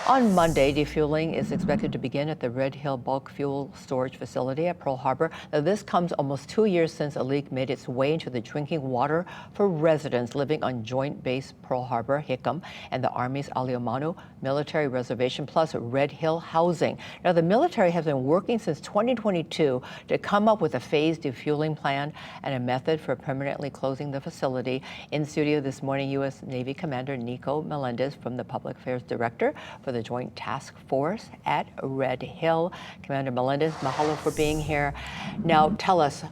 On Monday, defueling is expected to begin at the Red Hill Bulk Fuel Storage Facility at Pearl Harbor. Now, this comes almost 2 years since a leak made its way into the drinking water for residents living on Joint Base Pearl Harbor, Hickam, and the Army's Aliomanu Military Reservation, plus Red Hill housing. Now, the military has been working since 2022 to come up with a phased defueling plan and a method for permanently closing the facility. In studio this morning, U.S. Navy Commander Nico Melendez from the Public Affairs Director for the Joint Task Force at Red Hill. Commander Melendez, mahalo for being here. Now, tell us,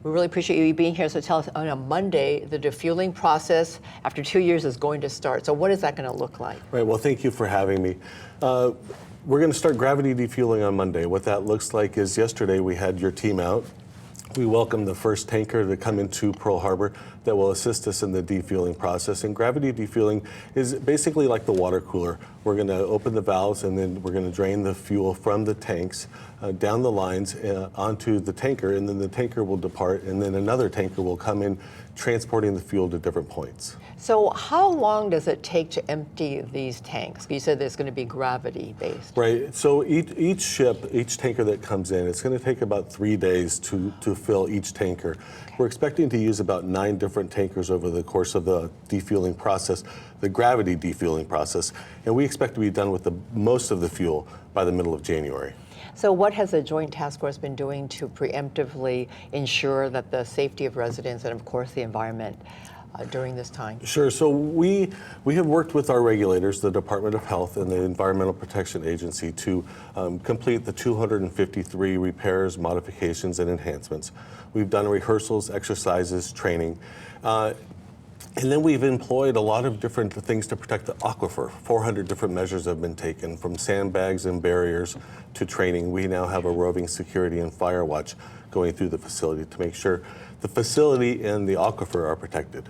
we really appreciate you being here. So tell us, on a Monday, the defueling process after 2 years is going to start. So what is that going to look like? Right, well, thank you for having me. We're going to start gravity defueling on Monday. What that looks like is yesterday we had your team out. We welcomed the first tanker to come into Pearl Harbor that will assist us in the defueling process. And gravity defueling is basically like the water cooler. We're going to open the valves and then we're going to drain the fuel from the tanks down the lines onto the tanker, and then the tanker will depart, and then another tanker will come in transporting the fuel to different points. So how long does it take to empty these tanks? You said there's going to be gravity based. Right, so each ship, each tanker that comes in, it's going to take about 3 days to fill each tanker. Okay. We're expecting to use about 9 different tankers over the course of the defueling process, the gravity defueling process, and we expect to be done with most of the fuel by the middle of January. So what has the Joint Task Force been doing to preemptively ensure that the safety of residents and, of course, the environment during this time? Sure. So we have worked with our regulators, the Department of Health and the Environmental Protection Agency, to complete the 253 repairs, modifications, and enhancements. We've done rehearsals, exercises, training. And then we've employed a lot of different things to protect the aquifer. 400 different measures have been taken, from sandbags and barriers to training. We now have a roving security and fire watch going through the facility to make sure the facility and the aquifer are protected.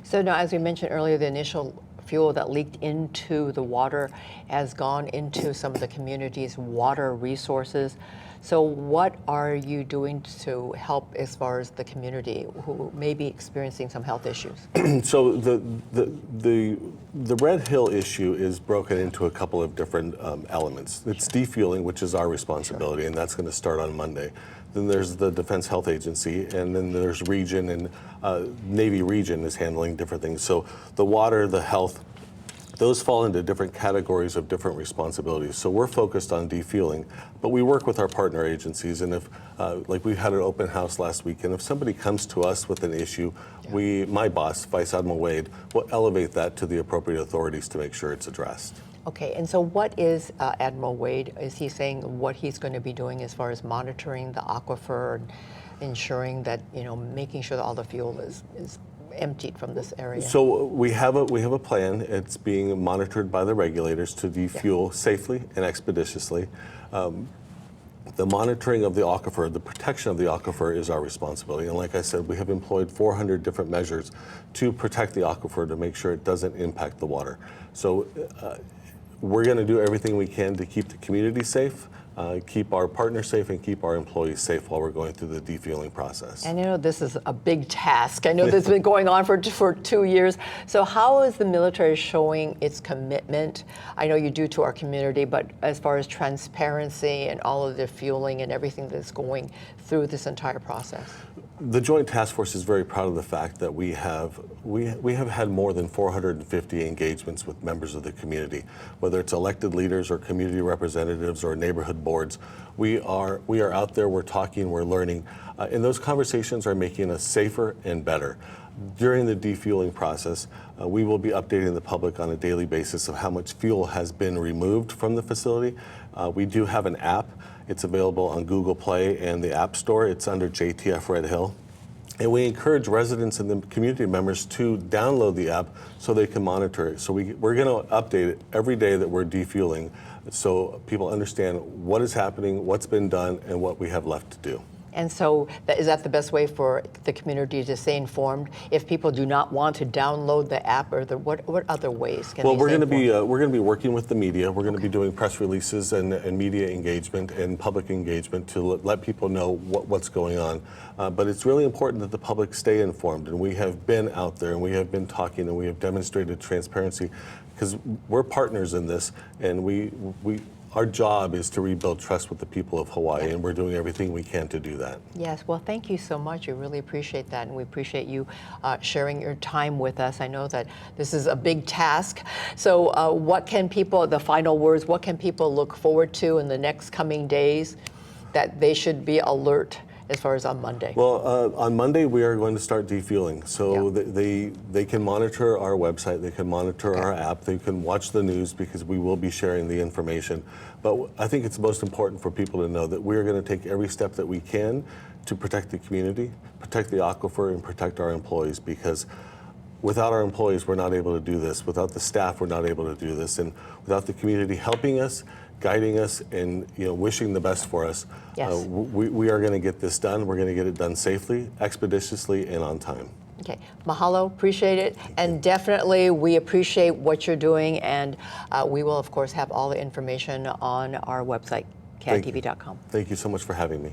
So now, as we mentioned earlier, the initial fuel that leaked into the water has gone into some of the community's water resources. So what are you doing to help as far as the community who may be experiencing some health issues? So the Red Hill issue is broken into a couple of different elements. It's defueling, which is our responsibility, and that's going to start on Monday. Then there's the Defense Health Agency, and then there's region, and Navy region is handling different things. So the water, the health, those fall into different categories of different responsibilities. So we're focused on defueling, but we work with our partner agencies. And if, like we had an open house last week, and if somebody comes to us with an issue, my boss, Vice Admiral Wade, will elevate that to the appropriate authorities to make sure it's addressed. Okay, and so what is Admiral Wade? Is he saying what he's going to be doing as far as monitoring the aquifer, and ensuring that, making sure that all the fuel is emptied from this area? So we have a plan. It's being monitored by the regulators to defuel safely and expeditiously. The monitoring of the aquifer, the protection of the aquifer, is our responsibility. And like I said, we have employed 400 different measures to protect the aquifer to make sure it doesn't impact the water. So we're going to do everything we can to keep the community safe, keep our partners safe, and keep our employees safe while we're going through the defueling process. And I know this is a big task. I know this has been going on for 2 years. So how is the military showing its commitment? I know you do to our community, but as far as transparency and all of the fueling and everything that's going through this entire process? The Joint Task Force is very proud of the fact that we have had more than 450 engagements with members of the community, whether it's elected leaders or community representatives or neighborhood boards. We are out there, we're talking, we're learning, and those conversations are making us safer and better. During the defueling process, we will be updating the public on a daily basis of how much fuel has been removed from the facility. We do have an app. It's available on Google Play and the App Store. It's under JTF Red Hill. And we encourage residents and the community members to download the app so they can monitor it. So we're going to update it every day that we're defueling so people understand what is happening, what's been done, and what we have left to do. And so is that the best way for the community to stay informed? If people do not want to download the app, or what other ways can they stay informed? Well, we're going to be working with the media. We're going to be doing press releases and media engagement and public engagement to let people know what's going on. But it's really important that the public stay informed. And we have been out there and we have been talking and we have demonstrated transparency because we're partners in this, and our job is to rebuild trust with the people of Hawaii, and we're doing everything we can to do that. Yes, well, thank you so much. We really appreciate that, and we appreciate you sharing your time with us. I know that this is a big task. So what can people, the final words, what can people look forward to in the next coming days that they should be alert as far as on Monday? Well, on Monday, we are going to start defueling. So they can monitor our website, they can monitor our app, they can watch the news, because we will be sharing the information. But I think it's most important for people to know that we're going to take every step that we can to protect the community, protect the aquifer, and protect our employees, because without our employees, we're not able to do this. Without the staff, we're not able to do this. And without the community helping us, guiding us, and wishing the best for us, we are going to get this done. We're going to get it done safely, expeditiously, and on time. Okay, mahalo, appreciate it. And definitely we appreciate what you're doing, and we will, of course, have all the information on our website, KITV.com. Thank you so much for having me.